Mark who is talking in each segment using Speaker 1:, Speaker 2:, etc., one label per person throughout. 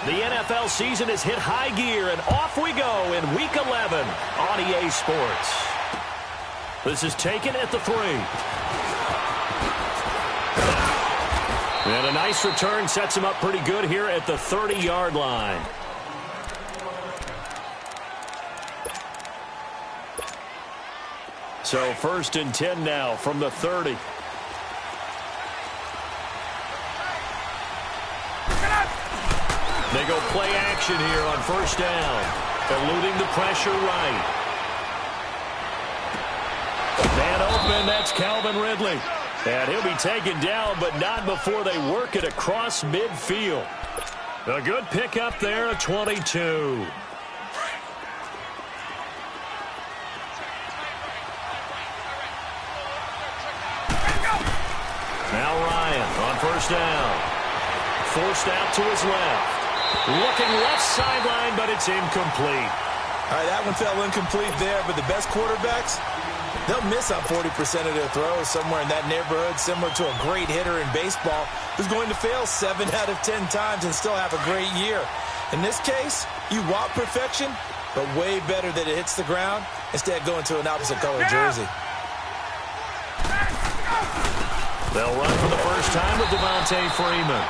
Speaker 1: The NFL season has hit high gear, and off we go in Week 11 on EA Sports. This is taken at the 3. And a nice return sets him up pretty good here at the 30-yard line. So 1st and 10 now from the 30. They go play action here on 1st down. Eluding the pressure right. Man open, that's Calvin Ridley. And he'll be taken down, but not before they work it across midfield. A good pickup there at 22. Now Ryan on 1st down. Forced out to his left. Looking left sideline, but it's incomplete.
Speaker 2: All right, that one fell incomplete there, but the best quarterbacks, they'll miss on 40% of their throws somewhere in that neighborhood, similar to a great hitter in baseball who's going to fail 7 out of 10 times and still have a great year. In this case, you want perfection, but way better that it hits the ground instead of going to an opposite color jersey.
Speaker 1: They'll run for the first time with Devontae Freeman.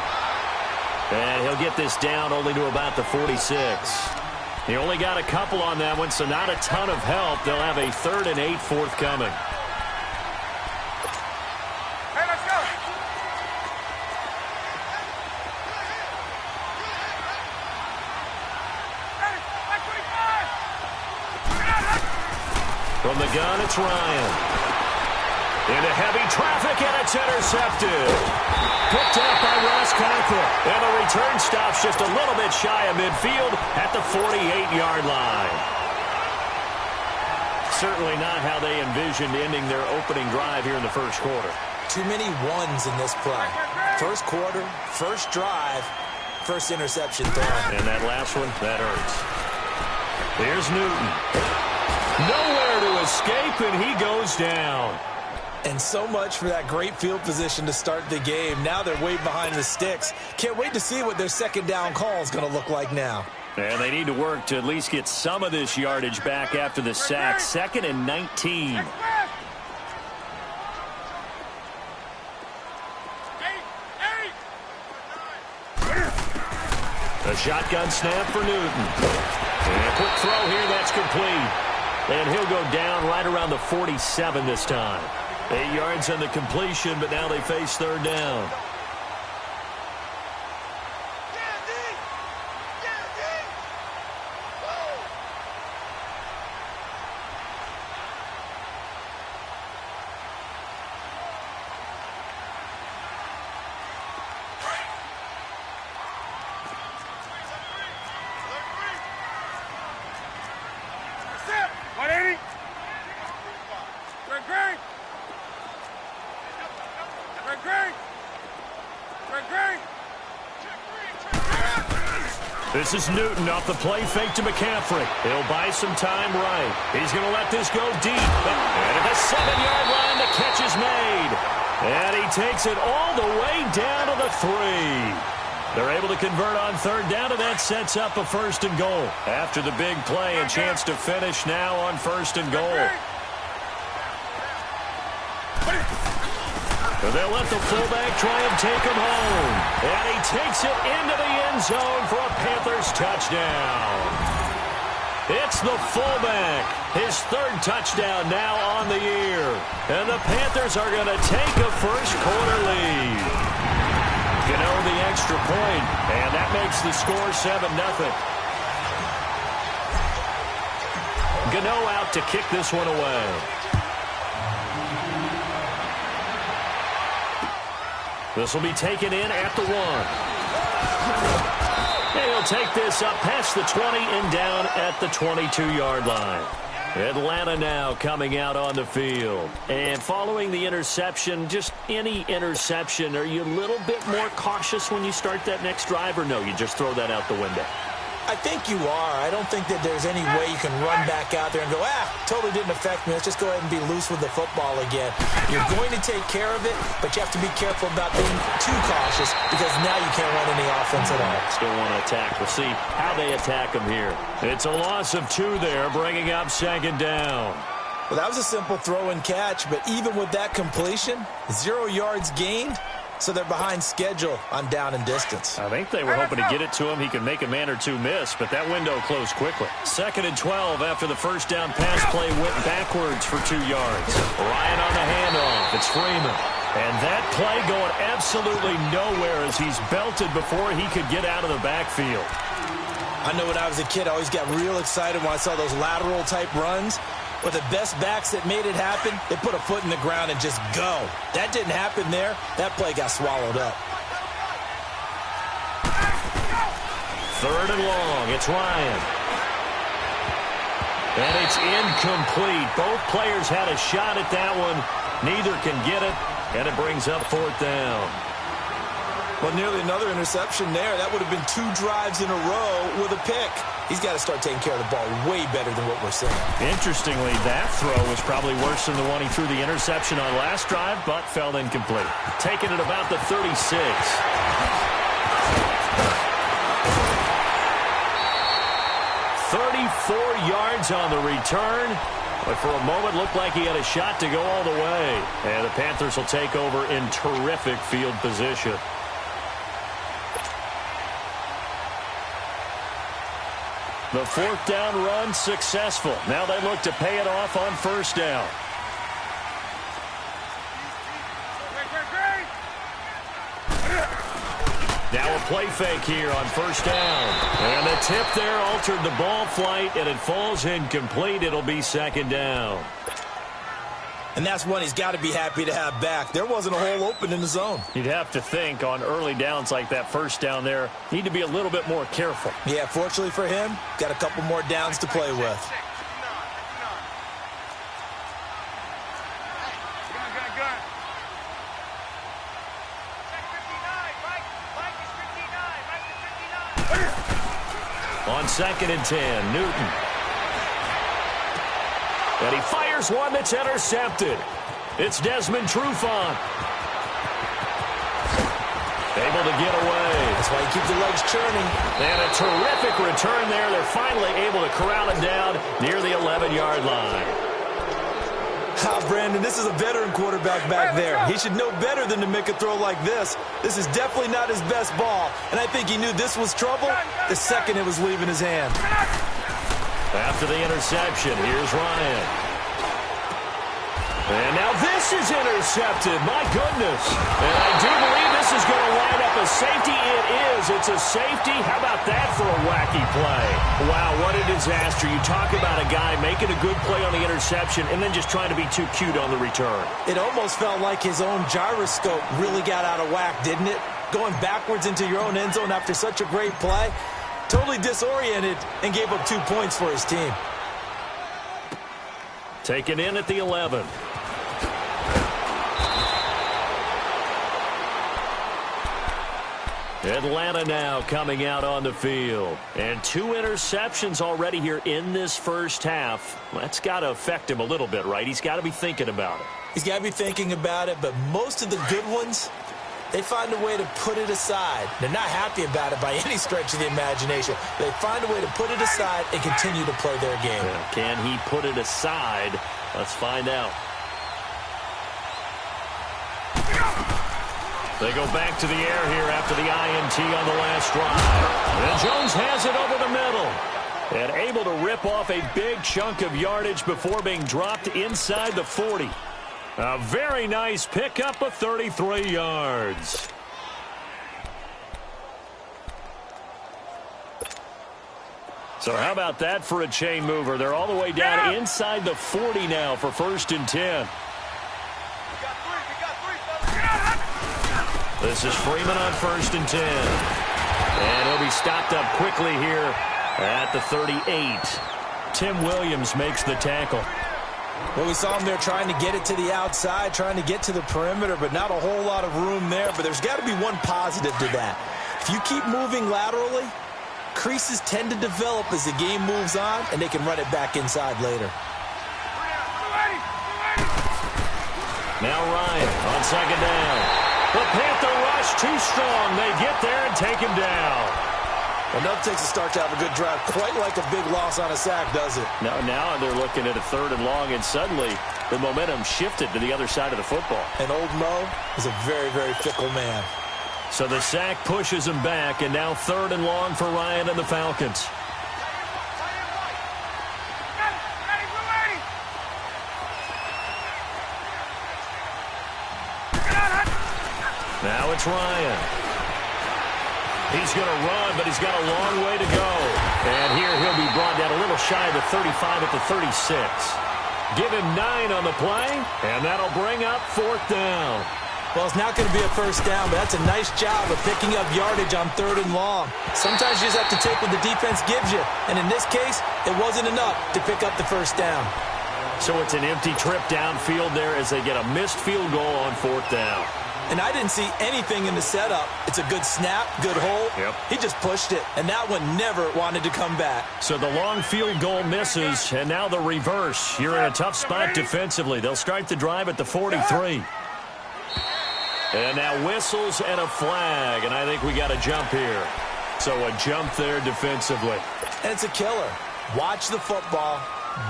Speaker 1: And he'll get this down only to about the 46. He only got a couple on that one, so not a ton of help. They'll have a 3rd and 8 forthcoming.
Speaker 3: Hey, let's go.
Speaker 1: From the gun, it's Ryan. Into heavy traffic, and it's intercepted. Picked up by Ross Cockrell. And the return stops just a little bit shy of midfield at the 48-yard line. Certainly not how they envisioned ending their opening drive here in the first quarter.
Speaker 2: Too many ones in this play. First quarter, first drive, first interception thrown.
Speaker 1: And that last one, that hurts. Here's Newton. Nowhere to escape, and he goes down.
Speaker 2: And so much for that great field position to start the game. Now they're way behind the sticks. Can't wait to see what their second down call is going to look like now.
Speaker 1: And they need to work to at least get some of this yardage back after the sack. 2nd and 19. A shotgun snap for Newton. And a quick throw here, that's complete. And he'll go down right around the 47 this time. 8 yards on the completion, but now they face 3rd down. This is Newton off the play fake to McCaffrey. He'll buy some time right. He's going to let this go deep. And at the 7-yard line, the catch is made. And he takes it all the way down to the 3. They're able to convert on 3rd down, and that sets up a 1st and goal. After the big play, a chance to finish now on 1st and goal. And they'll let the fullback try and take him home. And he takes it into the end zone for a Panthers touchdown. It's the fullback. His 3rd touchdown now on the year. And the Panthers are going to take a first-quarter lead. The extra point, and that makes the score 7-0. Gano out to kick this one away. This will be taken in at the 1. And he'll take this up past the 20 and down at the 22-yard line. Atlanta now coming out on the field. And following the interception, just any interception, are you a little bit more cautious when you start that next drive, or no, you just throw that out the window?
Speaker 2: I think you are. I don't think that there's any way you can run back out there and go, totally didn't affect me. Let's just go ahead and be loose with the football again. You're going to take care of it, but you have to be careful about being too cautious because now you can't run any offense at all.
Speaker 1: Still want to attack. We'll see how they attack them here. It's a loss of 2 there, bringing up 2nd down.
Speaker 2: Well, that was a simple throw and catch, but even with that completion, 0 yards gained. So they're behind schedule on down and distance.
Speaker 1: I think they were hoping to get it to him. He could make a man or 2 miss, but that window closed quickly. 2nd and 12 after the first down pass play went backwards for 2 yards. Ryan on the handoff. It's Freeman. And that play going absolutely nowhere as he's belted before he could get out of the backfield.
Speaker 2: I know when I was a kid, I always got real excited when I saw those lateral type runs. But the best backs that made it happen, they put a foot in the ground and just go. That didn't happen there. That play got swallowed up.
Speaker 1: 3rd and long. It's Ryan. And it's incomplete. Both players had a shot at that one. Neither can get it. And it brings up 4th down.
Speaker 2: Well, nearly another interception there. That would have been 2 drives in a row with a pick. He's got to start taking care of the ball way better than what we're seeing.
Speaker 1: Interestingly, that throw was probably worse than the one he threw the interception on last drive, but fell incomplete. Taking it about the 36. 34 yards on the return. But for a moment, looked like he had a shot to go all the way. And the Panthers will take over in terrific field position. The 4th down run successful. Now they look to pay it off on 1st down. Now a play fake here on 1st down. And the tip there altered the ball flight, and it falls incomplete. It'll be 2nd down.
Speaker 2: And that's one he's got to be happy to have back. There wasn't a hole open in the zone.
Speaker 1: You'd have to think on early downs like that 1st down there, need to be a little bit more careful.
Speaker 2: Yeah, fortunately for him, got a couple more downs to play with.
Speaker 1: On 2nd and 10, Newton. And he fires one that's intercepted. It's Desmond Trufant. Able to get away.
Speaker 2: That's why you keep the legs churning.
Speaker 1: And a terrific return there. They're finally able to corral him down near the 11-yard line.
Speaker 2: Brandon, this is a veteran quarterback back there. He should know better than to make a throw like this. This is definitely not his best ball. And I think he knew this was trouble the second it was leaving his hand.
Speaker 1: After the interception, here's Ryan. And now this is intercepted. My goodness. And I do believe this is going to line up a safety. It is. It's a safety. How about that for a wacky play? Wow, what a disaster. You talk about a guy making a good play on the interception and then just trying to be too cute on the return.
Speaker 2: It almost felt like his own gyroscope really got out of whack, didn't it? Going backwards into your own end zone after such a great play. Totally disoriented and gave up 2 points for his team.
Speaker 1: Taken in at the 11. Atlanta now coming out on the field. And 2 interceptions already here in this first half. That's got to affect him a little bit, right? He's got to be thinking about it.
Speaker 2: He's got to be thinking about it, but most of the good ones, they find a way to put it aside. They're not happy about it by any stretch of the imagination. They find a way to put it aside and continue to play their game.
Speaker 1: Yeah, can he put it aside? Let's find out. They go back to the air here after the INT on the last drive. And Jones has it over the middle. And able to rip off a big chunk of yardage before being dropped inside the 40. A very nice pickup of 33 yards. So how about that for a chain mover? They're all the way down inside the 40 now for 1st and 10. This is Freeman on 1st and 10. And he'll be stopped up quickly here at the 38. Tim Williams makes the tackle.
Speaker 2: Well, we saw him there trying to get it to the outside, trying to get to the perimeter, but not a whole lot of room there. But there's got to be one positive to that. If you keep moving laterally, Creases tend to develop as the game moves on, and they can run it back inside later.
Speaker 1: Now Ryan on second down. The Panther rush too strong. They get there and take him down.
Speaker 2: Enough takes a start to have a good drive. Quite like a big loss on a sack, does it?
Speaker 1: Now they're looking at a 3rd and long, and suddenly the momentum shifted to the other side of the football.
Speaker 2: And old Mo is a very, very fickle man.
Speaker 1: So the sack pushes him back, and now 3rd and long for Ryan and the Falcons. Now it's Ryan. He's going to run, but he's got a long way to go. And here he'll be brought down a little shy of the 35 at the 36. Give him 9 on the play, and that'll bring up 4th down.
Speaker 2: Well, it's not going to be a first down, but that's a nice job of picking up yardage on 3rd and long. Sometimes you just have to take what the defense gives you. And in this case, it wasn't enough to pick up the first down.
Speaker 1: So it's an empty trip downfield there as they get a missed field goal on 4th down.
Speaker 2: And I didn't see anything in the setup. It's a good snap, good hole.
Speaker 1: Yep.
Speaker 2: He just pushed it, and that one never wanted to come back.
Speaker 1: So the long field goal misses, and now the reverse. You're in a tough spot defensively. They'll start the drive at the 43. And now whistles and a flag, and I think we got a jump here. So a jump there defensively.
Speaker 2: And it's a killer. Watch the football.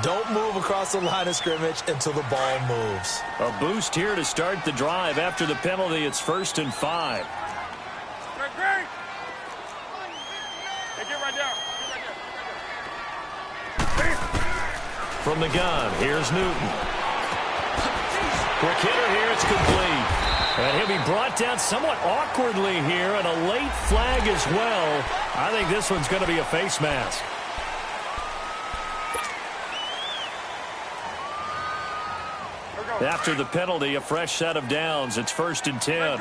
Speaker 2: Don't move across the line of scrimmage until the ball moves.
Speaker 1: A boost here to start the drive. After the penalty, it's 1st and 5.
Speaker 3: Hey, get right there.
Speaker 1: From the gun, here's Newton. Quick hitter here, it's complete. And he'll be brought down somewhat awkwardly here, and a late flag as well. I think this one's going to be a face mask. After the penalty, a fresh set of downs. It's 1st and 10.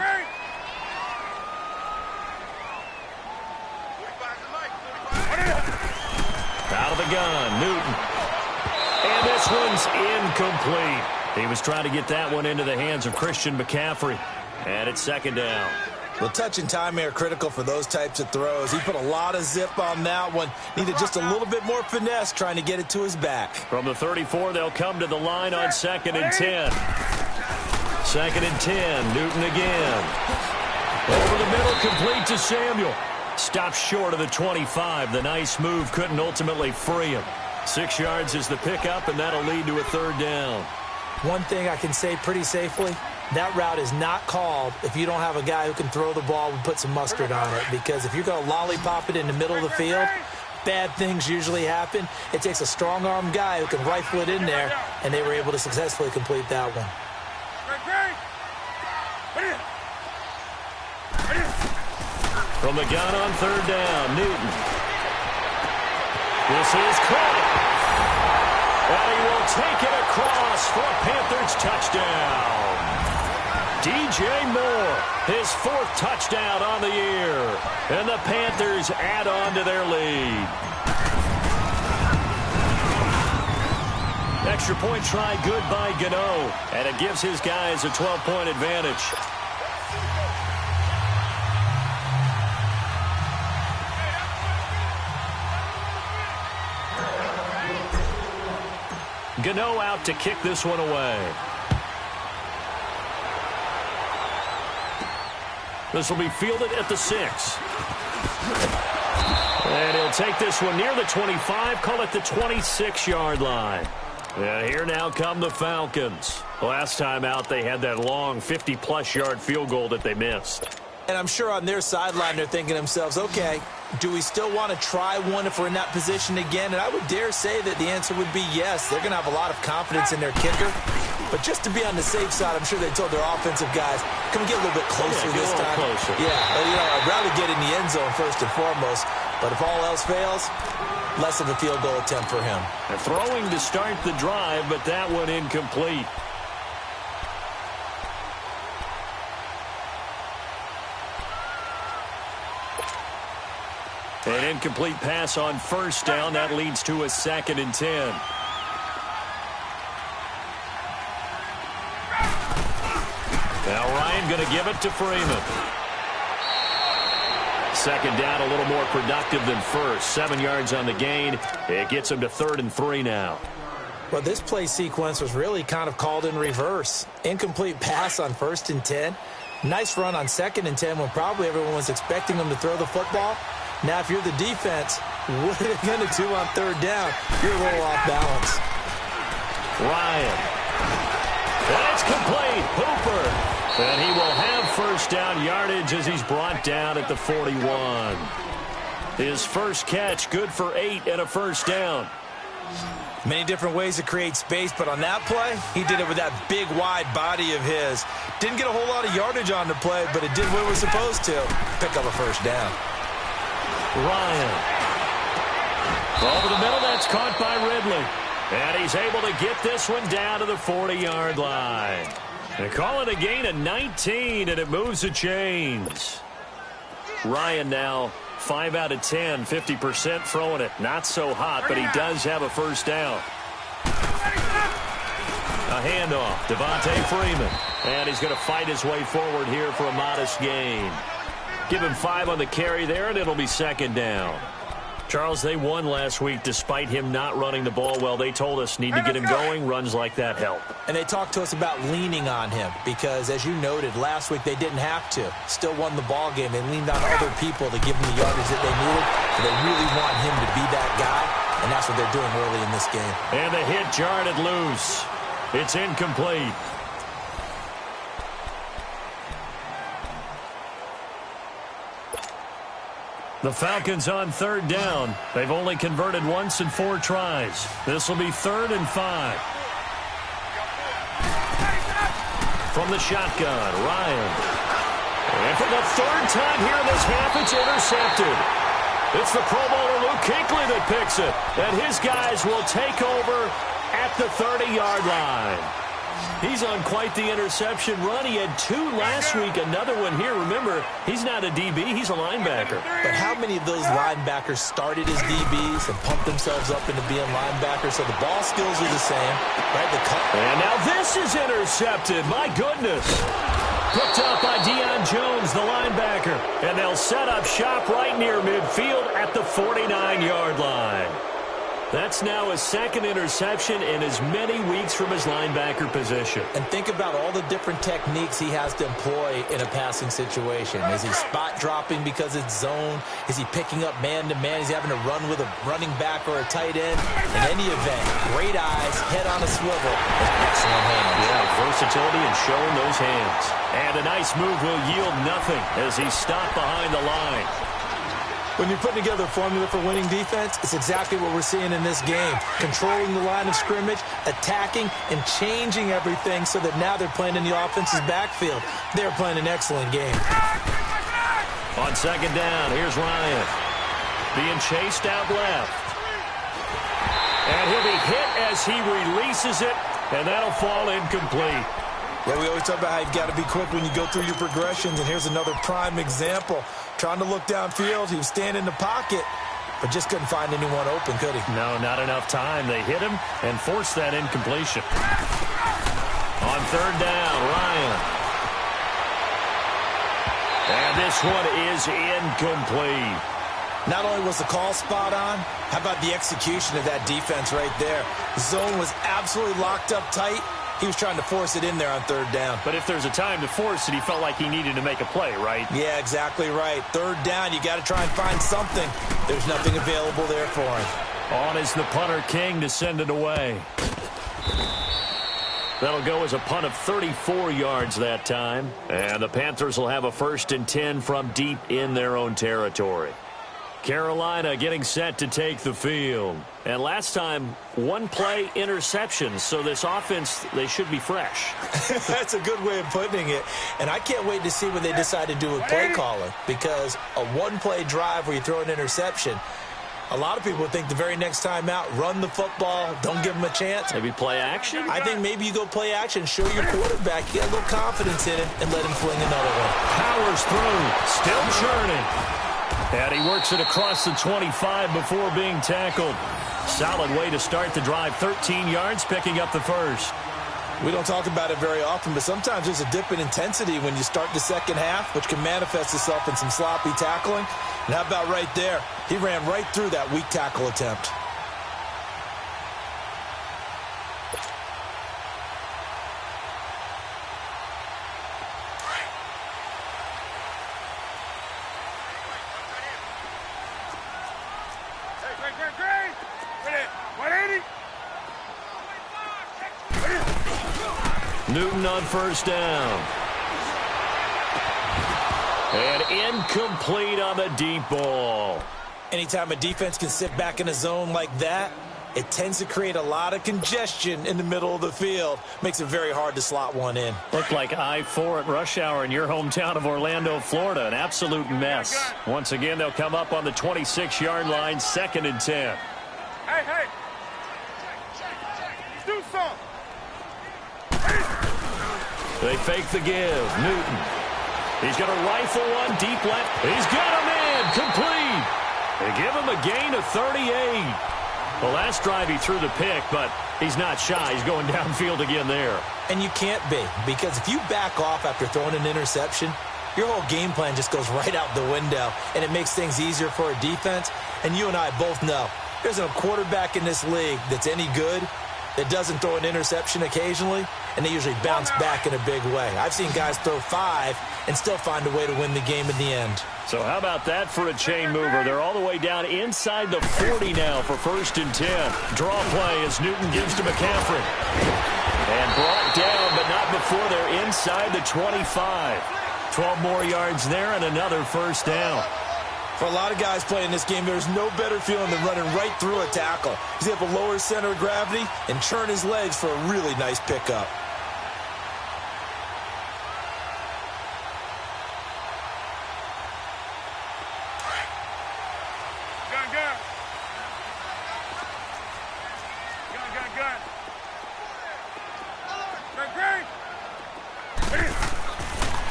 Speaker 1: Out of the gun, Newton. And this one's incomplete. He was trying to get that one into the hands of Christian McCaffrey. And it's 2nd down.
Speaker 2: Well, touch and time are critical for those types of throws. He put a lot of zip on that one. Needed just a little bit more finesse trying to get it to his back.
Speaker 1: From the 34, they'll come to the line on 2nd and 10. 2nd and 10, Newton again. Over the middle, complete to Samuel. Stops short of the 25. The nice move couldn't ultimately free him. 6 yards is the pickup, and that'll lead to a 3rd down.
Speaker 2: One thing I can say pretty safely, that route is not called if you don't have a guy who can throw the ball and put some mustard on it. Because if you're going to lollipop it in the middle of the field, bad things usually happen. It takes a strong-armed guy who can rifle it in there, and they were able to successfully complete that one.
Speaker 1: From the gun on 3rd down, Newton. This is caught. And he will take it across for a Panthers touchdown. DJ Moore, his 4th touchdown on the year. And the Panthers add on to their lead. Extra point try good by Gano. And it gives his guys a 12-point advantage. Gano out to kick this one away. This will be fielded at the 6. And he'll take this one near the 25, call it the 26-yard line. And here now come the Falcons. Last time out, they had that long 50-plus yard field goal that they missed.
Speaker 2: And I'm sure on their sideline they're thinking to themselves, okay, do we still want to try one if we're in that position again? And I would dare say that the answer would be yes. They're going to have a lot of confidence in their kicker. But just to be on the safe side, I'm sure they told their offensive guys, can we get a little bit closer this time?
Speaker 1: Closer.
Speaker 2: Yeah, I'd rather get in the end zone first and foremost. But if all else fails, less of a field goal attempt for him.
Speaker 1: They're throwing to start the drive, but that one incomplete. An incomplete pass on 1st down. That leads to a 2nd and 10. Now Ryan going to give it to Freeman. Second down, a little more productive than first. 7 yards on the gain. It gets him to 3rd and 3 now.
Speaker 2: Well, this play sequence was really kind of called in reverse. Incomplete pass on 1st and 10. Nice run on 2nd and 10 when probably everyone was expecting him to throw the football. Now, if you're the defense, what are they going to do on 3rd down? You're a little off balance.
Speaker 1: Ryan. That's complete. Hooper. And he will have 1st down yardage as he's brought down at the 41. His first catch, good for 8 and a 1st down.
Speaker 2: Many different ways to create space, but on that play, he did it with that big, wide body of his. Didn't get a whole lot of yardage on the play, but it did what it was supposed to. Pick up a 1st down.
Speaker 1: Ryan. Over the middle, that's caught by Ridley. And he's able to get this one down to the 40-yard line. They call it a gain of 19, and it moves the chains. Ryan now 5 out of 10, 50% throwing it. Not so hot, but he does have a 1st down. A handoff, Devontae Freeman. And he's going to fight his way forward here for a modest gain. Give him 5 on the carry there, and it'll be 2nd down. Charles, they won last week despite him not running the ball well. They told us need to get him going. Runs like that help. And they talked to us about leaning on him because, as you noted, last week they didn't have to. Still won the ball game. They leaned on other people to give them the yardage that they needed. And they really want him to be that guy, and that's what they're doing early in this game. And the hit jarred it loose. It's incomplete. The Falcons on 3rd down. They've only converted once in 4 tries. This will be 3rd and 5. From the shotgun, Ryan. And for the 3rd time here in this half, it's intercepted. It's the Pro Bowler Luke Kuechly that picks it. And his guys will take over at the 30-yard line. He's on quite the interception run. He had 2 last week, another one here. Remember, he's not a DB, he's a linebacker. But how many of those linebackers started as DBs and pumped themselves up into being linebackers? So the ball skills are the same, right? And now this is intercepted. My goodness. Picked up by Deion Jones, the linebacker. And they'll set up shop right near midfield at the 49-yard line. That's now his 2nd interception in as many weeks from his linebacker position. And think about all the different techniques he has to employ in a passing situation. Is he spot dropping because it's zone? Is he picking up man-to-man? Is he having to run with a running back or a tight end? In any event, great eyes, head on a swivel, and excellent hands. Yeah, versatility and showing those hands. And a nice move will yield nothing as he's stopped behind the line. When you're putting together a formula for winning defense, it's exactly what we're seeing in this game. Controlling the line of scrimmage, attacking, and changing everything so that now they're playing in the offense's backfield. They're playing an excellent game. On 2nd down, here's Ryan. Being chased out left. And he'll be hit as he releases it, and that'll fall incomplete. Yeah, we always talk about how you've got to be quick when you go through your progressions, and here's another prime example. Trying to look downfield, he was standing in the pocket, but just couldn't find anyone open, could he? No, not enough time. They hit him and forced that incompletion. On 3rd down, Ryan. And this one is incomplete. Not only was the call spot on, how about the execution of that defense right there? The zone was absolutely locked up tight. He was trying to force it in there on 3rd down. But if there's a time to force it, he felt like he needed to make a play, right? Yeah, exactly right. 3rd down, you got to try and find something. There's nothing available there for him. On is the punter King to send it away. That'll go as a punt of 34 yards that time. And the Panthers will have a 1st and 10 from deep in their own territory. Carolina getting set to take the field. And last time, 1 play interception. So this offense, they should be fresh. That's a good way of putting it. And I can't wait to see what they decide to do with play calling. Because a 1-play drive where you throw an interception, a lot of people think the very next time out, run the football, don't give them a chance. Maybe play action? I think maybe you go play action, show your quarterback, you got a little confidence in him, and let him fling another one. Powers through, still churning. And he works it across the 25 before being tackled. Solid way to start the drive. 13 yards, picking up the 1st.
Speaker 2: We don't talk about it very often, but sometimes there's a dip in intensity when you start the second half, which can manifest itself in some sloppy tackling. And how about right there? He ran right through that weak tackle attempt.
Speaker 3: Great. 180.
Speaker 1: Newton on first down. And incomplete on the deep ball.
Speaker 2: Anytime a defense can sit back in a zone like that, it tends to create a lot of congestion in the middle of the field. Makes it very hard to slot one in.
Speaker 1: Looked like I-4 at rush hour in your hometown of Orlando, Florida. An absolute mess. Once again, they'll come up on the 26-yard line, 2nd and 10.
Speaker 3: Hey. Do something.
Speaker 1: They fake the give. Newton. He's going to rifle one deep left. He's got a man. Complete. They give him a gain of 38. The last drive he threw the pick, but he's not shy. He's going downfield again there.
Speaker 2: And you can't be, because if you back off after throwing an interception, your whole game plan just goes right out the window, and it makes things easier for a defense. And you and I both know there's a quarterback in this league that's any good that doesn't throw an interception occasionally, and they usually bounce back in a big way. I've seen guys throw 5 and still find a way to win the game in the end.
Speaker 1: So how about that for a chain mover? They're all the way down inside the 40 now for 1st and 10. Draw play as Newton gives to McCaffrey. And brought down, but not before they're inside the 25. 12 more yards there and another 1st down.
Speaker 2: For a lot of guys playing this game, there's no better feeling than running right through a tackle. He's able to lower his center of gravity and turn his legs for a really nice pickup.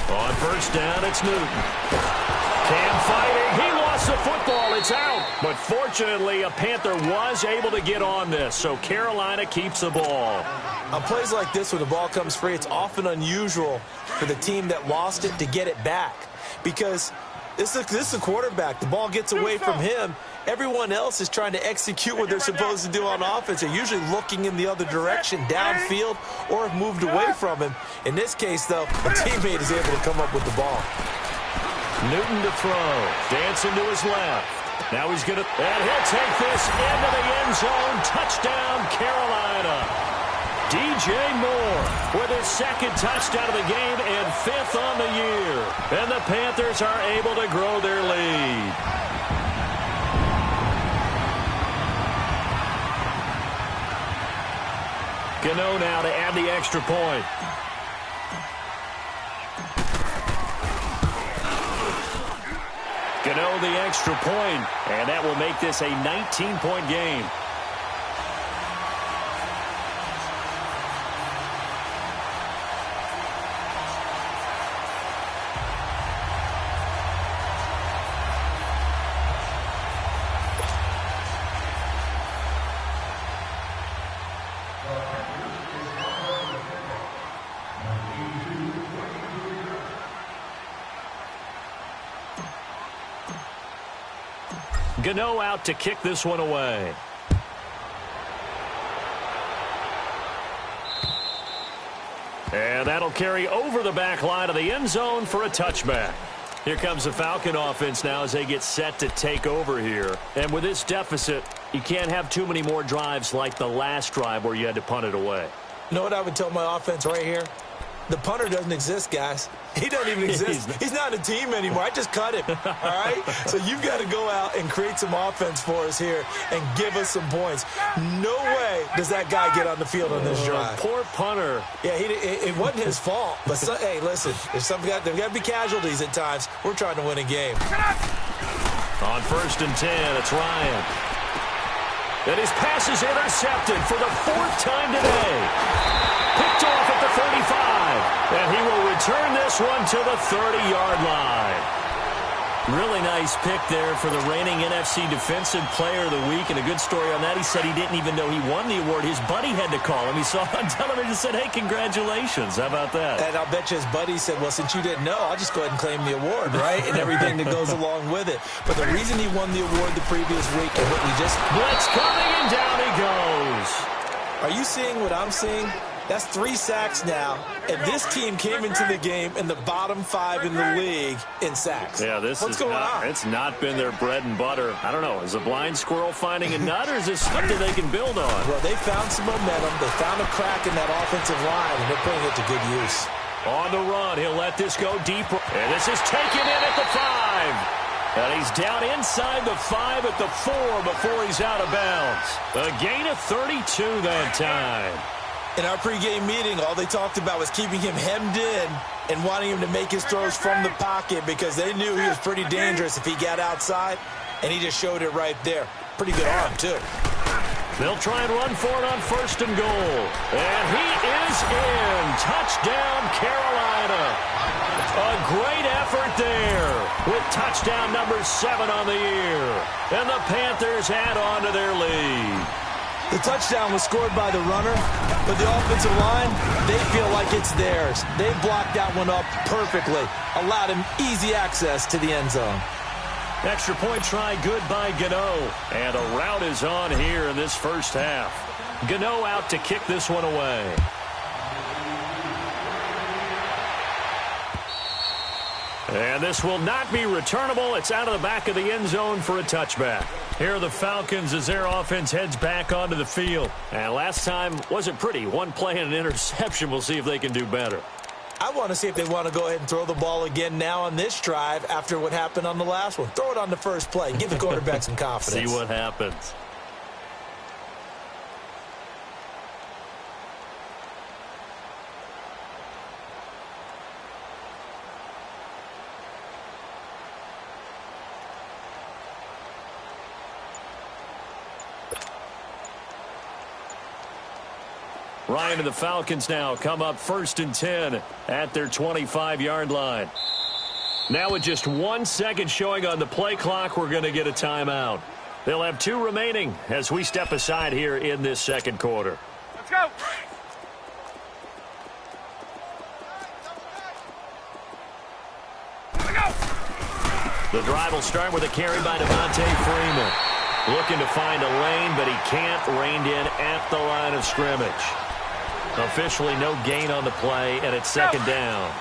Speaker 1: On 1st down, it's Newton. Cam fighting. He lost the football. It's out. But fortunately, a Panther was able to get on this, so Carolina keeps the ball.
Speaker 2: On plays like this, when the ball comes free, it's often unusual for the team that lost it to get it back, because this is a quarterback. The ball gets away from him. Everyone else is trying to execute what they're supposed to do on offense. They're usually looking in the other direction, downfield, or have moved away from him. In this case, though, a teammate is able to come up with the ball.
Speaker 1: Newton to throw. Dancing to his left. Now he's going to, and he'll take this into the end zone. Touchdown, Carolina. DJ Moore with his 2nd touchdown of the game and 5th on the year. And the Panthers are able to grow their lead. Gano now to add the extra point. Gano the extra point, and that will make this a 19-point game. Gano out to kick this one away. And that'll carry over the back line of the end zone for a touchback. Here comes the Falcon offense now as they get set to take over here. And with this deficit, you can't have too many more drives like the last drive where you had to punt it away.
Speaker 2: You know what I would tell my offense right here? The punter doesn't exist, guys. He doesn't even exist. He's not a team anymore. I just cut him, all right? So you've got to go out and create some offense for us here and give us some points. No way does that guy get on the field on this drive.
Speaker 1: Poor punter.
Speaker 2: Yeah, it wasn't his fault. But, hey, listen, there's got to be casualties at times. We're trying to win a game.
Speaker 1: On 1st and 10, it's Ryan. And his pass is intercepted for the 4th time today. Picked off at the 35. And he will return this one to the 30-yard line. Really nice pick there for the reigning NFC Defensive Player of the Week. And a good story on that, he said he didn't even know he won the award. His buddy had to call him. He saw it on television and said, hey, congratulations. How about that?
Speaker 2: And I'll bet you his buddy said, well, since you didn't know, I'll just go ahead and claim the award, right? And everything that goes along with it. But the reason he won the award the previous week and what we just...
Speaker 1: Blitz coming, and down he goes.
Speaker 2: Are you seeing what I'm seeing? That's 3 sacks now, and this team came into the game in the bottom 5 in the league in sacks.
Speaker 1: Yeah, what's going on? It's not been their bread and butter. I don't know. Is a blind squirrel finding a nut, or is this something they can build on?
Speaker 2: Well, they found some momentum. They found a crack in that offensive line, and they're putting it to good use.
Speaker 1: On the run, he'll let this go deep. And this is taken in at the 5. And he's down inside the 5 at the 4 before he's out of bounds. A gain of 32 that time.
Speaker 2: In our pregame meeting, all they talked about was keeping him hemmed in and wanting him to make his throws from the pocket because they knew he was pretty dangerous if he got outside, and he just showed it right there. Pretty good arm, too.
Speaker 1: They'll try and run for it on 1st and goal. And he is in. Touchdown, Carolina. A great effort there with touchdown number 7 on the year. And the Panthers add on to their lead.
Speaker 2: The touchdown was scored by the runner, but the offensive line, they feel like it's theirs. They blocked that one up perfectly, allowed him easy access to the end zone.
Speaker 1: Extra point try good by Gano. And a rout is on here in this first half. Gano out to kick this one away. And this will not be returnable. It's out of the back of the end zone for a touchback. Here are the Falcons as their offense heads back onto the field. And last time wasn't pretty. One play and an interception. We'll see if they can do better.
Speaker 2: I want to see if they want to go ahead and throw the ball again now on this drive after what happened on the last one. Throw it on the first play. Give the quarterback some confidence.
Speaker 1: See what happens. Ryan and the Falcons now come up 1st and 10 at their 25-yard line. Now with just 1 second showing on the play clock, we're going to get a timeout. They'll have 2 remaining as we step aside here in this second quarter.
Speaker 3: Let's go.
Speaker 1: The drive will start with a carry by Devontae Freeman. Looking to find a lane, but he can't. Reined in at the line of scrimmage. Officially no gain on the play, and it's 2nd down.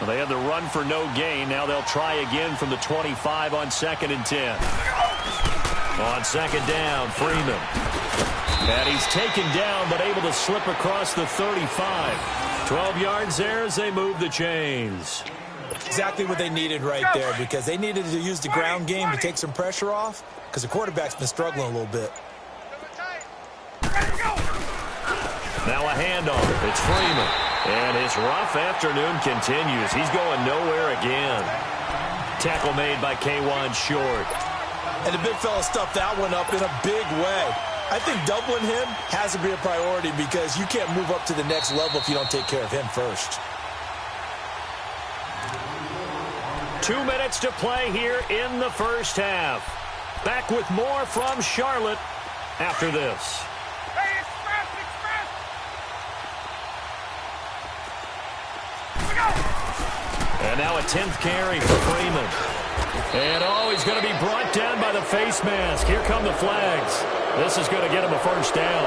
Speaker 1: Well, they had the run for no gain. Now they'll try again from the 25 on 2nd and 10. On 2nd down, Freeman. And he's taken down, but able to slip across the 35. 12 yards there as they move the chains.
Speaker 2: Exactly what they needed right there, because they needed to use the ground game to take some pressure off, because the quarterback's been struggling a little bit.
Speaker 1: Now a handoff. It's Freeman. And his rough afternoon continues. He's going nowhere again. Tackle made by K'Wan Short.
Speaker 2: And the big fella stuffed that one up in a big way. I think doubling him has to be a priority because you can't move up to the next level if you don't take care of him first.
Speaker 1: 2 minutes to play here in the first half. Back with more from Charlotte after this. And now a 10th carry for Freeman. And he's going to be brought down by the face mask. Here come the flags. This is going to get him a 1st down.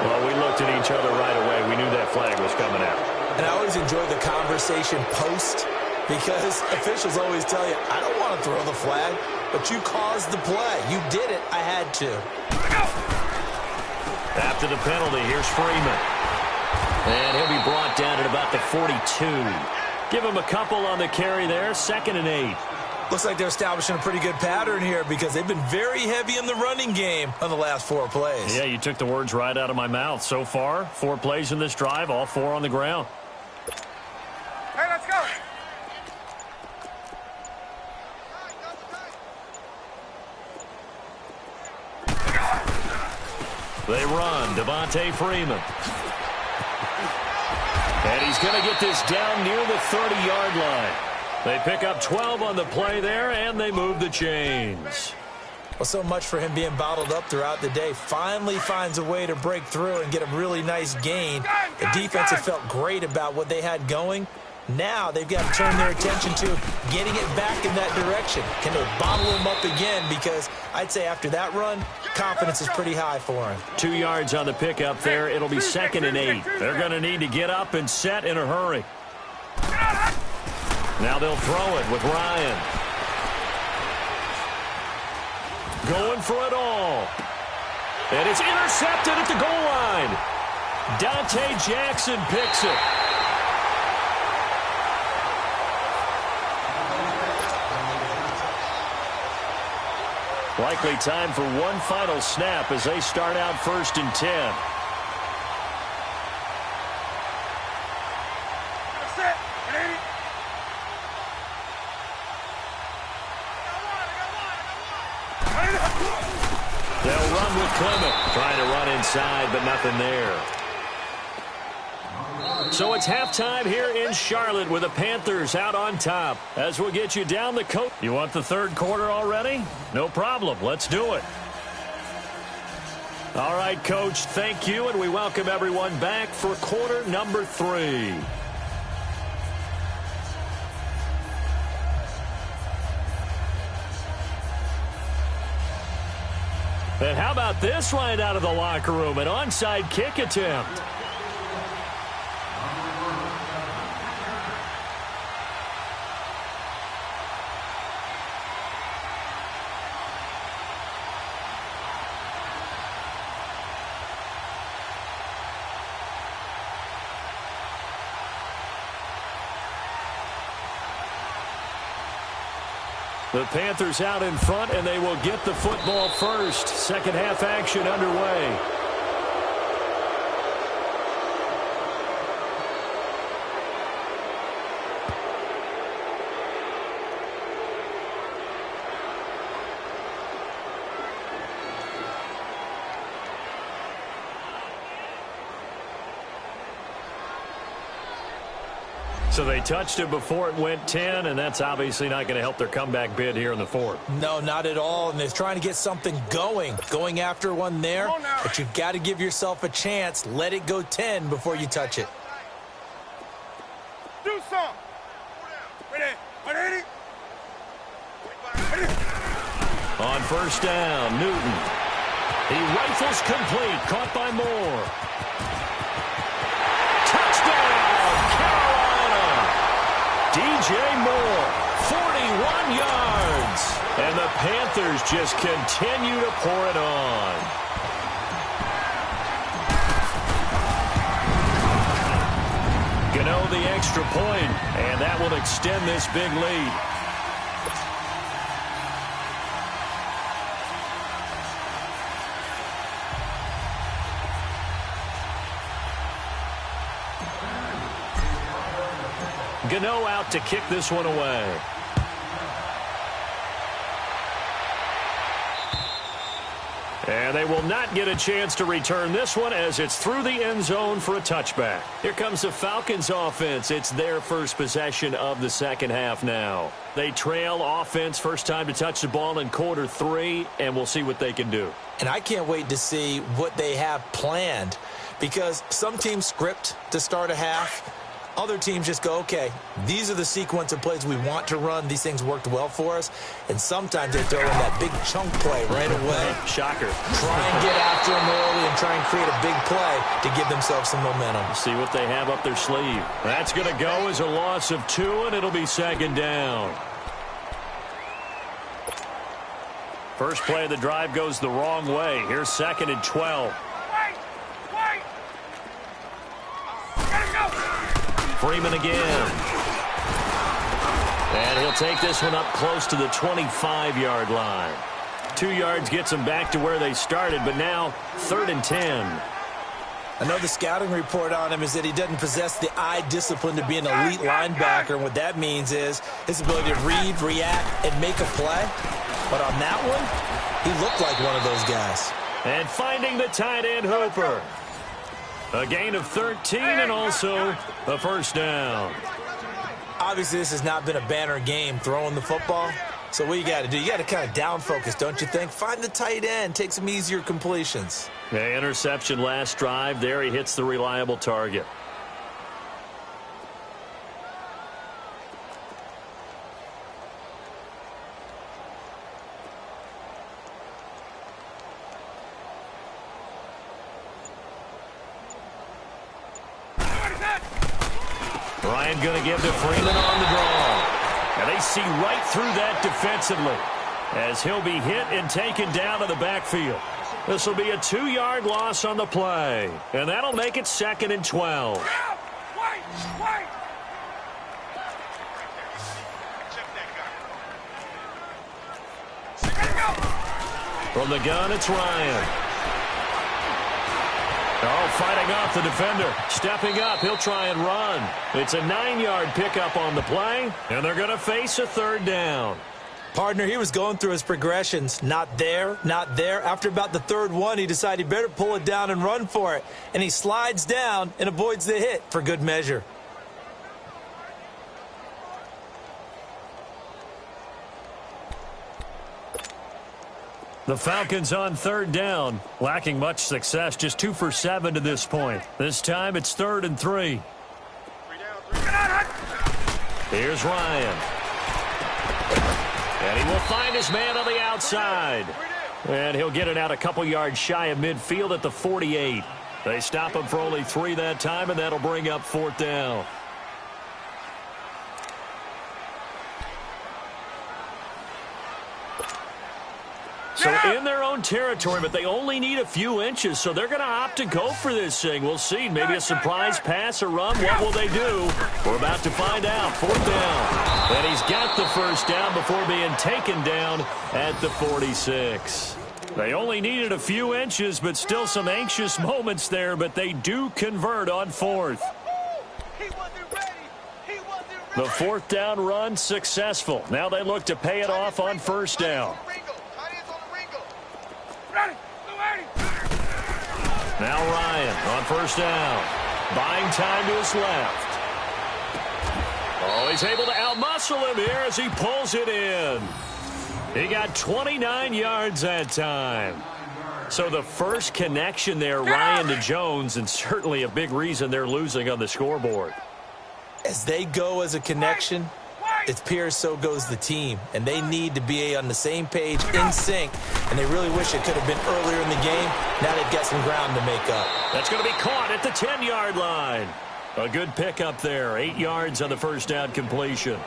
Speaker 1: Well, we looked at each other right away. We knew that flag was coming out.
Speaker 2: And I always enjoy the conversation post, because officials always tell you, I don't want to throw the flag, but you caused the play. You did it. I had to.
Speaker 1: After the penalty, here's Freeman. And he'll be brought down at about the 42. Give him a couple on the carry there. 2nd and 8.
Speaker 2: Looks like they're establishing a pretty good pattern here because they've been very heavy in the running game on the last 4 plays.
Speaker 1: Yeah, you took the words right out of my mouth. So far, 4 plays in this drive, all 4 on the ground.
Speaker 3: Hey, let's go.
Speaker 1: They run. Devontae Freeman. And he's going to get this down near the 30-yard line. They pick up 12 on the play there, and they move the chains.
Speaker 2: Well, so much for him being bottled up throughout the day. Finally finds a way to break through and get a really nice gain. The defense have felt great about what they had going. Now they've got to turn their attention to getting it back in that direction. Can they bottle him up again? Because I'd say after that run, confidence is pretty high for him.
Speaker 1: 2 yards on the pickup there. It'll be 2nd and 8. They're going to need to get up and set in a hurry. Now they'll throw it with Ryan. Going for it all. And it's intercepted at the goal line. Dante Jackson picks it. Likely time for one final snap as they start out 1st and 10. They'll run with Clement. Trying to run inside, but nothing there. So it's halftime here in Charlotte with the Panthers out on top. As we'll get you down the coast. You want the 3rd quarter already? No problem. Let's do it. All right, Coach, thank you, and we welcome everyone back for quarter number 3. And how about this right out of the locker room? An onside kick attempt. The Panthers out in front, and they will get the football first. Second half action underway. So they touched it before it went 10, and that's obviously not going to help their comeback bid here in the 4th.
Speaker 2: No, not at all, and they're trying to get something going after one there, but you've got to give yourself a chance. Let it go 10 before you touch it.
Speaker 3: Do something. Ready.
Speaker 1: On 1st down, Newton. He rifles complete, caught by Moore. DJ Moore, 41 yards. And the Panthers just continue to pour it on. Gano the extra point, and that will extend this big lead. Gano out to kick this one away. And they will not get a chance to return this one as it's through the end zone for a touchback. Here comes the Falcons offense. It's their first possession of the second half now. They trail offense, first time to touch the ball in quarter 3, and we'll see what they can do.
Speaker 2: And I can't wait to see what they have planned, because some teams script to start a half. Other teams just go, okay, these are the sequence of plays we want to run. These things worked well for us. And sometimes they throw in that big chunk play right away.
Speaker 1: Shocker.
Speaker 2: Try and get after them early and try and create a big play to give themselves some momentum.
Speaker 1: See what they have up their sleeve. That's going to go as a loss of 2, and it'll be 2nd down. First play of the drive goes the wrong way. Here's 2nd and 12. Freeman again. And he'll take this one up close to the 25-yard line. 2 yards gets them back to where they started, but now 3rd and 10.
Speaker 2: I know the scouting report on him is that he doesn't possess the eye discipline to be an elite linebacker, and what that means is his ability to read, react, and make a play. But on that one, he looked like one of those guys.
Speaker 1: And finding the tight end, Hooper. A gain of 13 and also a first down.
Speaker 2: Obviously, this has not been a banner game throwing the football. So what you got to do, you got to kind of down focus, don't you think? Find the tight end, take some easier completions.
Speaker 1: Yeah, interception last drive. There he hits the reliable target. Ryan going to give to Freeman on the draw. And they see right through that defensively as he'll be hit and taken down to the backfield. This will be a 2-yard loss on the play, and that'll make it 2nd and 12.
Speaker 3: Wait!
Speaker 1: From the gun, it's Ryan. Oh, fighting off the defender. Stepping up, he'll try and run. It's a 9-yard pickup on the play, and they're going to face a 3rd down.
Speaker 2: Partner, he was going through his progressions. Not there, not there. After about the 3rd one, he decided he better pull it down and run for it. And he slides down and avoids the hit for good measure.
Speaker 1: The Falcons on 3rd down, lacking much success, just 2 for 7 to this point. This time it's 3rd and 3. Here's Ryan. And he will find his man on the outside. And he'll get it out a couple yards shy of midfield at the 48. They stop him for only 3 that time, and that'll bring up 4th down. So in their own territory, but they only need a few inches, so they're going to opt to go for this thing. We'll see. Maybe a surprise pass or run. What will they do? We're about to find out. 4th down. And he's got the 1st down before being taken down at the 46. They only needed a few inches, but still some anxious moments there, but they do convert on 4th. The 4th down run successful. Now they look to pay it off on 1st down. Now Ryan on 1st down. Buying time to his left. Oh, he's able to outmuscle him here as he pulls it in. He got 29 yards that time. So the first connection there, Ryan to Jones, and certainly a big reason they're losing on the scoreboard.
Speaker 2: As they go as a connection, it's Pierce, so goes the team. And they need to be on the same page, in sync. And they really wish it could have been earlier in the game. Now they've got some ground to make up.
Speaker 1: That's going to be caught at the 10-yard line. A good pickup there. 8 yards on the 1st down completion.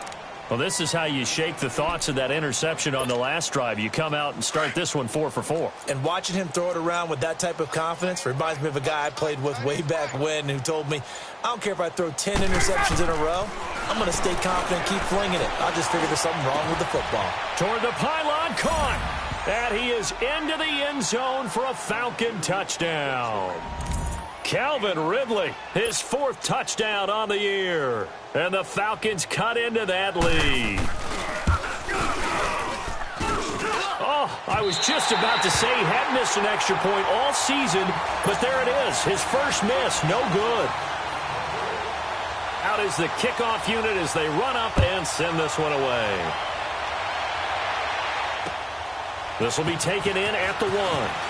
Speaker 1: Well, this is how you shake the thoughts of that interception on the last drive. You come out and start this one 4 for 4.
Speaker 2: And watching him throw it around with that type of confidence reminds me of a guy I played with way back when who told me, I don't care if I throw 10 interceptions in a row. I'm going to stay confident, keep flinging it. I just figured there's something wrong with the football.
Speaker 1: Toward the pylon, caught. And he is into the end zone for a Falcon touchdown. Calvin Ridley, his 4th touchdown on the year. And the Falcons cut into that lead. Oh, I was just about to say he hadn't missed an extra point all season, but there it is. His first miss, no good. Out is the kickoff unit as they run up and send this one away. This will be taken in at the 1.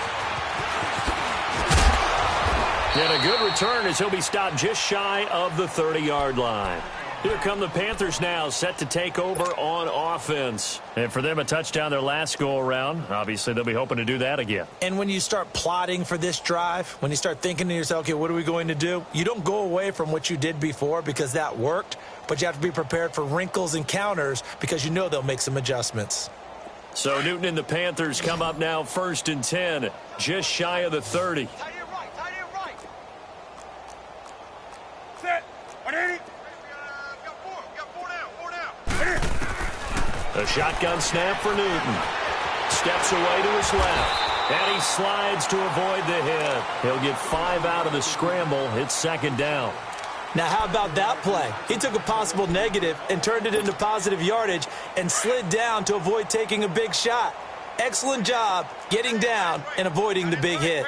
Speaker 1: And a good return as he'll be stopped just shy of the 30-yard line. Here come the Panthers now, set to take over on offense. And for them, a touchdown their last go-around. Obviously, they'll be hoping to do that again.
Speaker 2: And when you start plotting for this drive, when you start thinking to yourself, okay, what are we going to do? You don't go away from what you did before because that worked, but you have to be prepared for wrinkles and counters because you know they'll make some adjustments.
Speaker 1: So Newton and the Panthers come up now 1st and 10, just shy of the 30. A shotgun snap for Newton. Steps away to his left. And he slides to avoid the hit. He'll get 5 out of the scramble. It's 2nd down.
Speaker 2: Now, how about that play? He took a possible negative and turned it into positive yardage and slid down to avoid taking a big shot. Excellent job getting down and avoiding the big hit.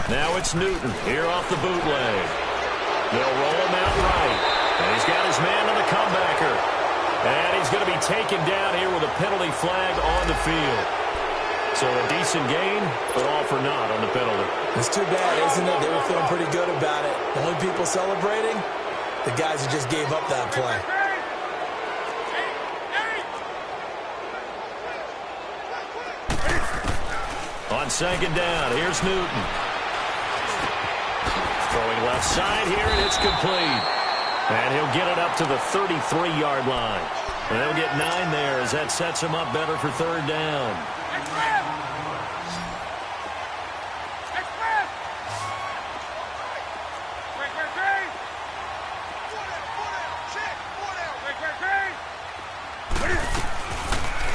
Speaker 1: Now it's Newton here off the bootleg. They'll roll him out right. And he's got his man on the comebacker. And he's going to be taken down here with a penalty flag on the field. So a decent gain, but all for naught on the penalty.
Speaker 2: It's too bad, isn't it? They were feeling pretty good about it. The only people celebrating, the guys who just gave up that play.
Speaker 1: On second down, here's Newton. Throwing left side here, and it's complete. And he'll get it up to the 33-yard line. And they'll get 9 there as that sets him up better for third down.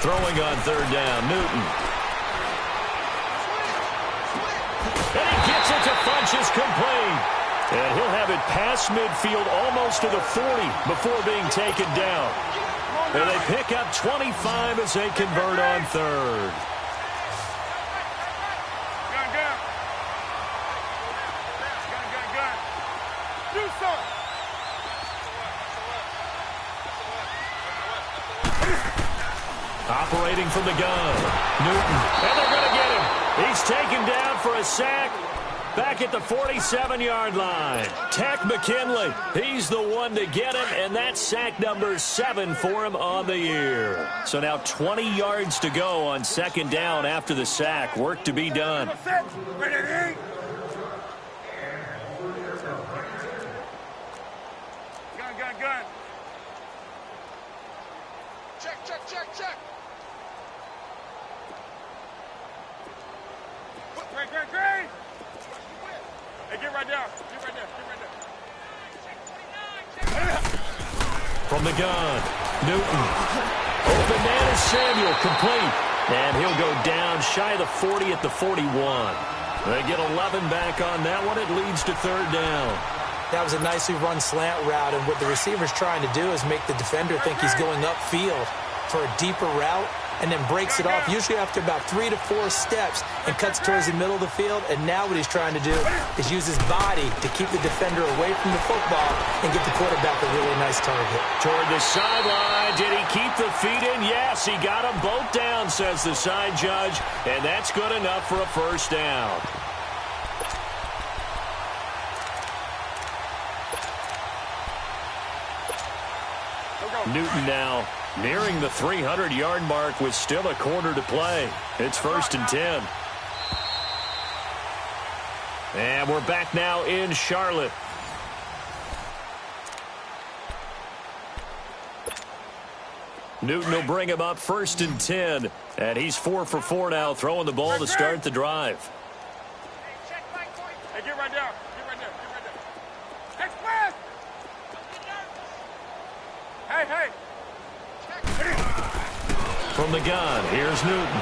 Speaker 1: Throwing on third down, Newton. And he gets it to Funchess, complete. And he'll have it past midfield almost to the 40 before being taken down. And they pick up 25 as they convert on third.
Speaker 3: Do something.
Speaker 1: Operating from the gun, Newton. And they're going to get him. He's taken down for a sack. Back at the 47-yard line. Tech McKinley, he's the one to get him, and that's sack number 7 for him on the year. So now 20 yards to go on second down after the sack. Work to be done.
Speaker 3: Gun. Check. Great. Hey, get right down.
Speaker 1: From the gun, Newton. Open man is Samuel, complete. And he'll go down shy of the 40 at the 41. They get 11 back on that one. It leads to third down.
Speaker 2: That was a nicely run slant route, and what the receiver's trying to do is make the defender think he's going upfield for a deeper route, and then breaks it off, usually after about 3 to 4 steps, and cuts towards the middle of the field. And now what he's trying to do is use his body to keep the defender away from the football and get the quarterback a really nice target.
Speaker 1: Toward the sideline, did he keep the feet in? Yes, he got them both down, says the side judge, and that's good enough for a first down. Newton now nearing the 300-yard mark with still a quarter to play. It's 1st and 10. And we're back now in Charlotte. Newton will bring him up 1st and 10. And he's 4 for 4 now, throwing the ball to start the drive.
Speaker 3: Hey, get right down. Hey.
Speaker 1: From the gun, here's Newton.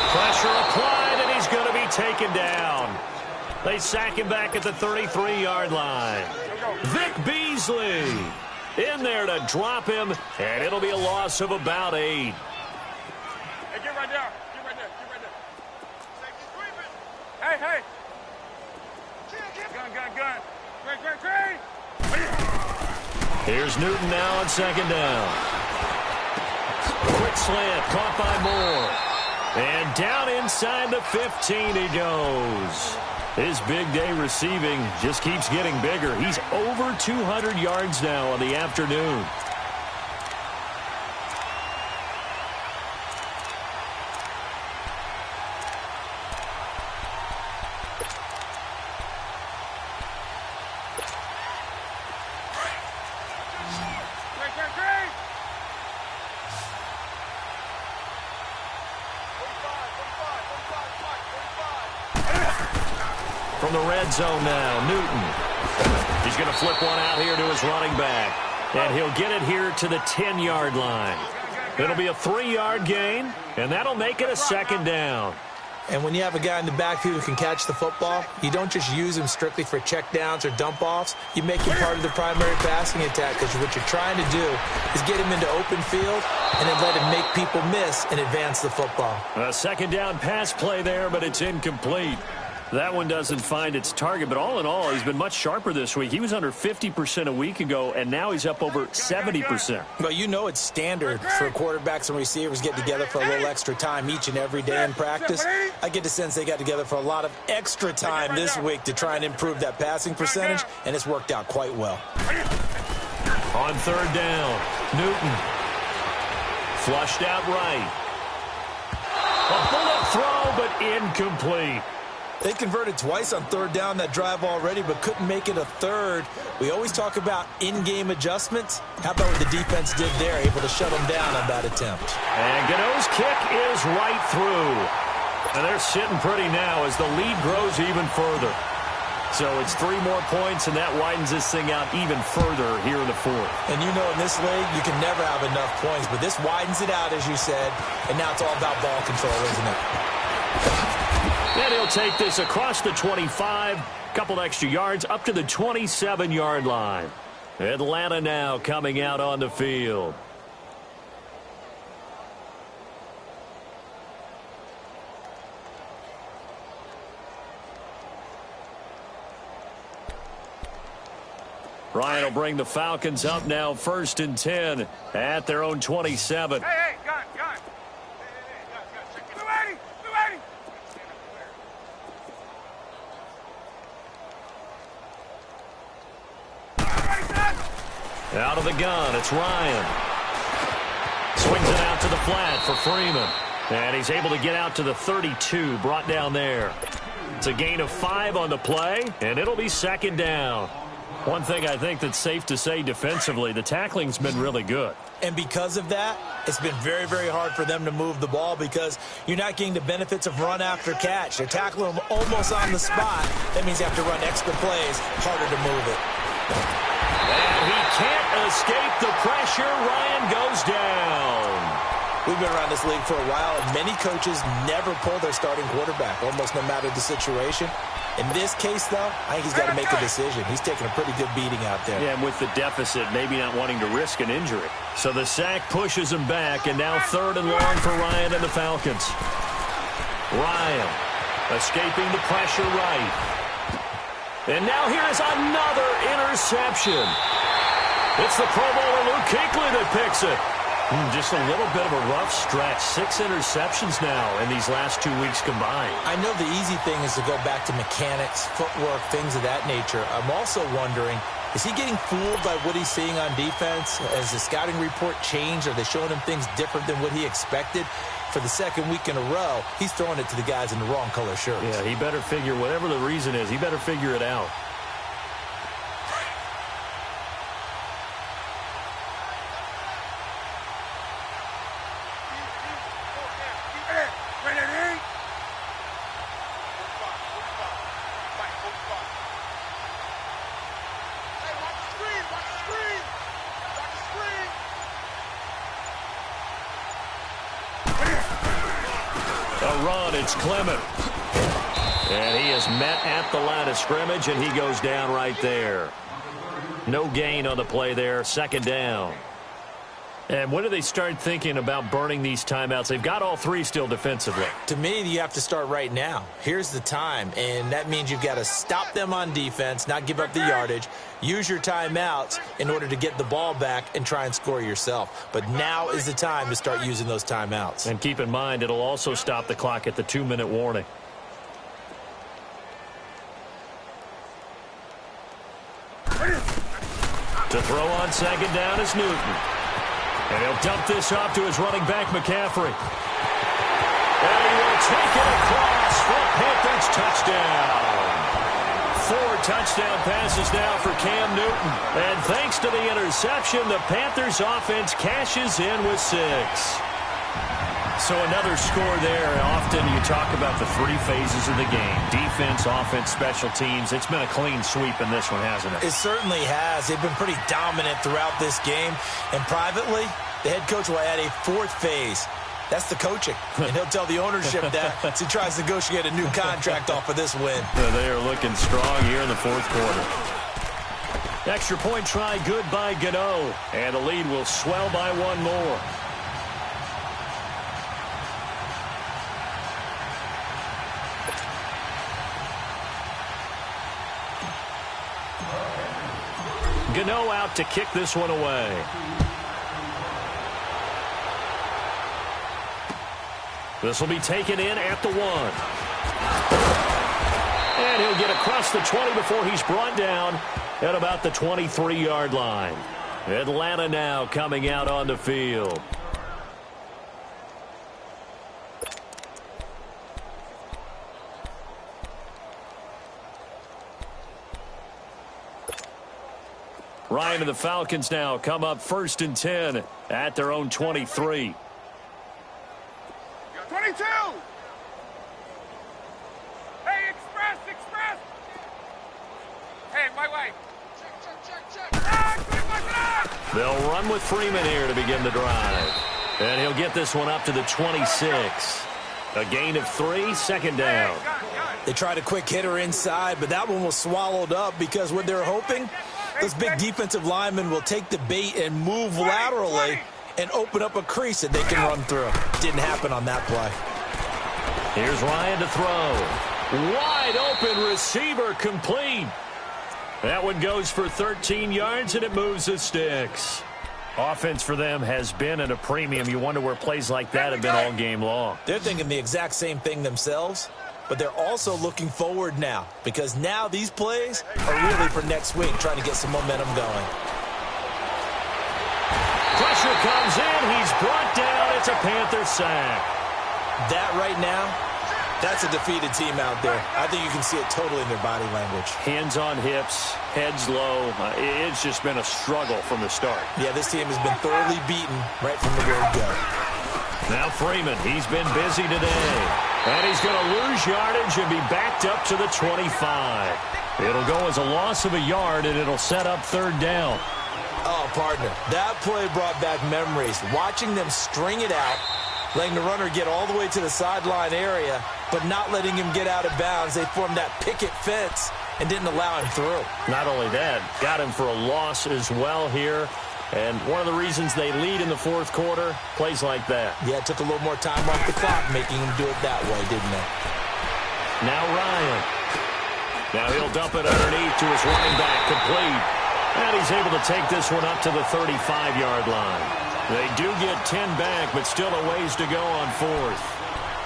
Speaker 1: Pressure applied, and he's going to be taken down. They sack him back at the 33-yard line. Vic Beasley in there to drop him, and it'll be a loss of about 8.
Speaker 3: Hey, get right down. Hey. Gun. Great.
Speaker 1: Here's Newton now on second down. Quick slant, caught by Moore. And down inside the 15 he goes. His big day receiving just keeps getting bigger. He's over 200 yards now on the afternoon. From the red zone now, Newton. He's going to flip one out here to his running back. And he'll get it here to the 10-yard line. It'll be a 3-yard gain, and that'll make it a second down.
Speaker 2: And when you have a guy in the backfield who can catch the football, you don't just use him strictly for checkdowns or dump-offs. You make him part of the primary passing attack, because what you're trying to do is get him into open field and then let him make people miss and advance the football.
Speaker 1: A second down pass play there, but it's incomplete. That one doesn't find its target, but all in all, he's been much sharper this week. He was under 50% a week ago, and now he's up over 70%.
Speaker 2: Well, you know it's standard for quarterbacks and receivers get together for a little extra time each and every day in practice. I get the sense they got together for a lot of extra time this week to try and improve that passing percentage, and it's worked out quite well.
Speaker 1: On third down, Newton. Flushed out right. A bullet throw, but incomplete.
Speaker 2: They converted twice on third down that drive already, but couldn't make it a third. We always talk about in-game adjustments. How about what the defense did there, able to shut them down on that attempt?
Speaker 1: And Gano's kick is right through. And they're sitting pretty now as the lead grows even further. So it's 3 more points, and that widens this thing out even further here in the fourth.
Speaker 2: And you know in this league, you can never have enough points, but this widens it out, as you said, and now it's all about ball control, isn't it?
Speaker 1: And he'll take this across the 25, couple extra yards up to the 27-yard line. Atlanta now coming out on the field. Ryan will bring the Falcons up now 1st and 10 at their own 27.
Speaker 3: Hey, gun.
Speaker 1: Out of the gun, it's Ryan. Swings it out to the flat for Freeman. And he's able to get out to the 32, brought down there. It's a gain of 5 on the play, and it'll be 2nd down. One thing I think that's safe to say defensively, the tackling's been really good.
Speaker 2: And because of that, it's been very, very hard for them to move the ball because you're not getting the benefits of run after catch. They're tackling them almost on the spot. That means you have to run extra plays, harder to move it.
Speaker 1: And he can't escape the pressure. Ryan goes down.
Speaker 2: We've been around this league for a while, and many coaches never pull their starting quarterback, almost no matter the situation. In this case, though, I think he's got to make a decision. He's taking a pretty good beating out there.
Speaker 1: Yeah, and with the deficit, maybe not wanting to risk an injury. So the sack pushes him back, and now 3rd and long for Ryan and the Falcons. Ryan escaping the pressure right. And now here's another interception. It's the Pro Bowler Luke Kuechly that picks it. Just a little bit of a rough stretch. 6 interceptions now in these last 2 weeks combined.
Speaker 2: I know the easy thing is to go back to mechanics, footwork, things of that nature. I'm also wondering, is he getting fooled by what he's seeing on defense? Has the scouting report changed? Are they showing him things different than what he expected? For the 2nd week in a row, he's throwing it to the guys in the wrong color shirts.
Speaker 1: Yeah, he better figure, whatever the reason is, he better figure it out. It's Clement. And he is met at the line of scrimmage, and he goes down right there. No gain on the play there. 2nd down. And when do they start thinking about burning these timeouts? They've got all 3 still defensively.
Speaker 2: To me, you have to start right now. Here's the time, and that means you've got to stop them on defense, not give up the yardage, use your timeouts in order to get the ball back and try and score yourself. But now is the time to start using those timeouts.
Speaker 1: And keep in mind, it'll also stop the clock at the 2-minute warning. To throw on 2nd down is Newton. And he'll dump this off to his running back, McCaffrey. And he will take it across for a Panthers touchdown. 4 touchdown passes now for Cam Newton. And thanks to the interception, the Panthers offense cashes in with 6. So another score there. Often you talk about the 3 phases of the game. Defense, offense, special teams. It's been a clean sweep in this one, hasn't it?
Speaker 2: It certainly has. They've been pretty dominant throughout this game. And privately, the head coach will add a 4th phase. That's the coaching. And he'll tell the ownership that as he tries to negotiate a new contract off of this win.
Speaker 1: They are looking strong here in the 4th quarter. Extra point try good by Gano. And the lead will swell by 1 more. Gano out to kick this one away. This will be taken in at the 1. And he'll get across the 20 before he's brought down at about the 23-yard line. Atlanta now coming out on the field. Ryan and the Falcons now come up 1st and 10 at their own 23.
Speaker 3: 22! Hey, express! Hey, my way. Check.
Speaker 1: They'll run with Freeman here to begin the drive. And he'll get this one up to the 26. A gain of 3, 2nd down.
Speaker 2: They tried a quick hitter inside, but that one was swallowed up because what they're hoping, this big defensive lineman will take the bait and move laterally and open up a crease that they can run through. Didn't happen on that play.
Speaker 1: Here's Ryan to throw. Wide open receiver, complete. That one goes for 13 yards, and it moves the sticks. Offense for them has been at a premium. You wonder where plays like that have been all game long.
Speaker 2: They're thinking the exact same thing themselves, but they're also looking forward now because now these plays are really for next week, trying to get some momentum going.
Speaker 1: Pressure comes in. He's brought down. It's a Panther sack.
Speaker 2: That right now, that's a defeated team out there. I think you can see it totally in their body language.
Speaker 1: Hands on hips, heads low. It's just been a struggle from the start.
Speaker 2: Yeah, this team has been thoroughly beaten right from the word go.
Speaker 1: Now Freeman, he's been busy today. And he's going to lose yardage and be backed up to the 25. It'll go as a loss of a yard, and it'll set up 3rd down.
Speaker 2: Oh, partner, that play brought back memories. Watching them string it out, letting the runner get all the way to the sideline area, but not letting him get out of bounds. They formed that picket fence and didn't allow him through.
Speaker 1: Not only that, got him for a loss as well here. And one of the reasons they lead in the 4th quarter, plays like that.
Speaker 2: Yeah, it took a little more time off the clock, making him do it that way, didn't it?
Speaker 1: Now Ryan. Now he'll dump it underneath to his running back, complete. And he's able to take this one up to the 35-yard line. They do get 10 back, but still a ways to go on 4th.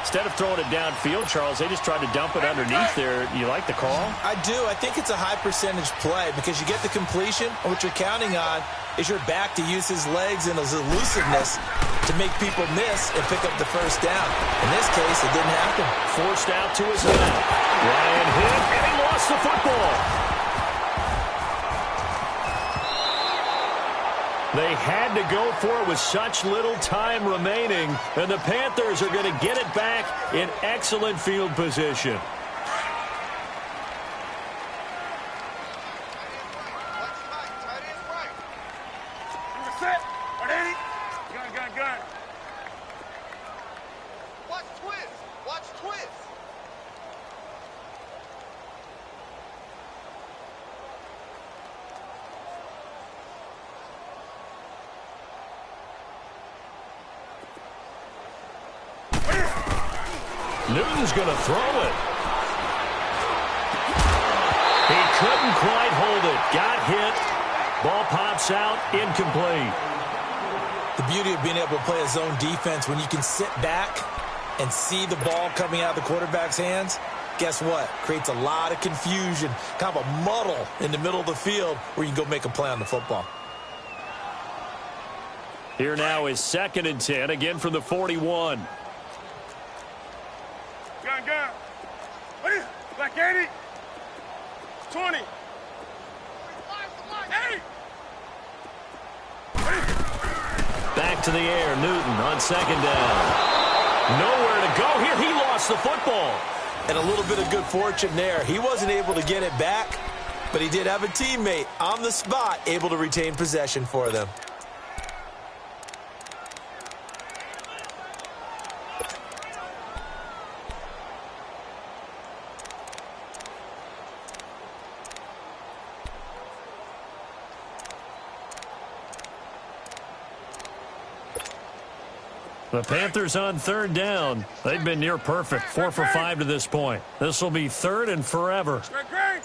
Speaker 1: Instead of throwing it downfield, Charles, they just tried to dump it underneath there. You like the call?
Speaker 2: I do. I think it's a high percentage play because you get the completion, and what you're counting on is your back to use his legs and his elusiveness to make people miss and pick up the 1st down. In this case, it didn't happen.
Speaker 1: Forced out to his left. Ryan hit, and he lost the football. They had to go for it with such little time remaining, and the Panthers are going to get it back in excellent field position.
Speaker 3: Gun.
Speaker 4: Watch twist.
Speaker 1: Newton's going to throw it. He couldn't quite hold it. Got hit. Ball pops out. Incomplete.
Speaker 2: The beauty of being able to play a zone defense when you can sit back and see the ball coming out of the quarterback's hands, guess what? Creates a lot of confusion, kind of a muddle in the middle of the field where you can go make a play on the football.
Speaker 1: Here now is 2nd and 10, again from the 41.
Speaker 3: Gun. What is Black 80? 20. Hey!
Speaker 1: Back to the air, Newton on 2nd down. Nowhere to go here. He lost the football.
Speaker 2: And a little bit of good fortune there. He wasn't able to get it back, but he did have a teammate on the spot able to retain possession for them.
Speaker 1: The Panthers on 3rd down. They've been near perfect, 4 for 5 to this point. This will be 3rd and forever.
Speaker 3: Great.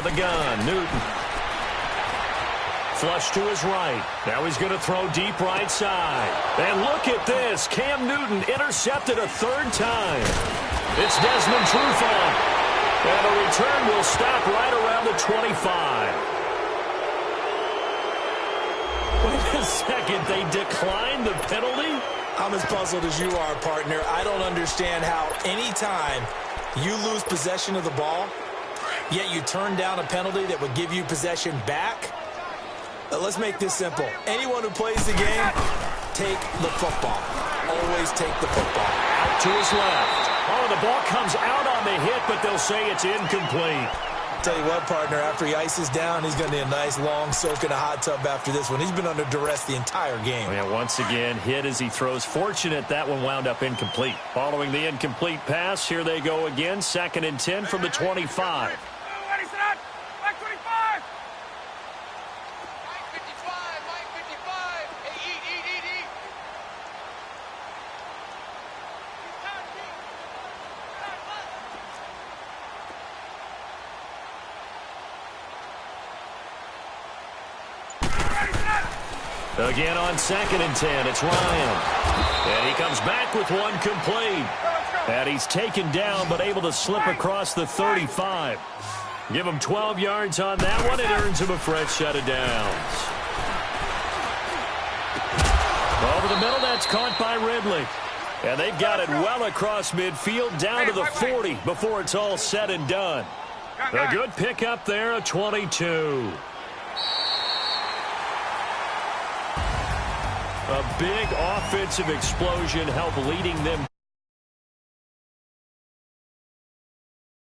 Speaker 1: the gun, Newton. Flush to his right. Now he's going to throw deep right side. And look at this. Cam Newton intercepted a third time. It's Desmond Trufant. And the return will stop right around the 25. Wait a second. They declined the penalty?
Speaker 2: I'm as puzzled as you are, partner. I don't understand how any time you lose possession of the ball, yet you turn down a penalty that would give you possession back. Let's make this simple. Anyone who plays the game, take the football. Always take the football.
Speaker 1: Out to his left. Oh, the ball comes out on the hit, but they'll say it's incomplete.
Speaker 2: Tell you what, partner, after he ices down, he's going to need a nice long soak in a hot tub after this one. He's been under duress the entire game.
Speaker 1: Yeah, once again, hit as he throws. Fortunate that one wound up incomplete. Following the incomplete pass, here they go again. 2nd and 10 from the 25.
Speaker 3: Back 25.
Speaker 4: Mike 55. Hey, eat.
Speaker 1: Again on 2nd and 10, it's Ryan. And he comes back with one complete. And he's taken down, but able to slip across the 35. Give him 12 yards on that one. It earns him a fresh set of downs. Over the middle, that's caught by Ridley. And they've got it well across midfield, down to the 40 before it's all said and done. A good pickup there, a 22. A big offensive explosion helped leading them.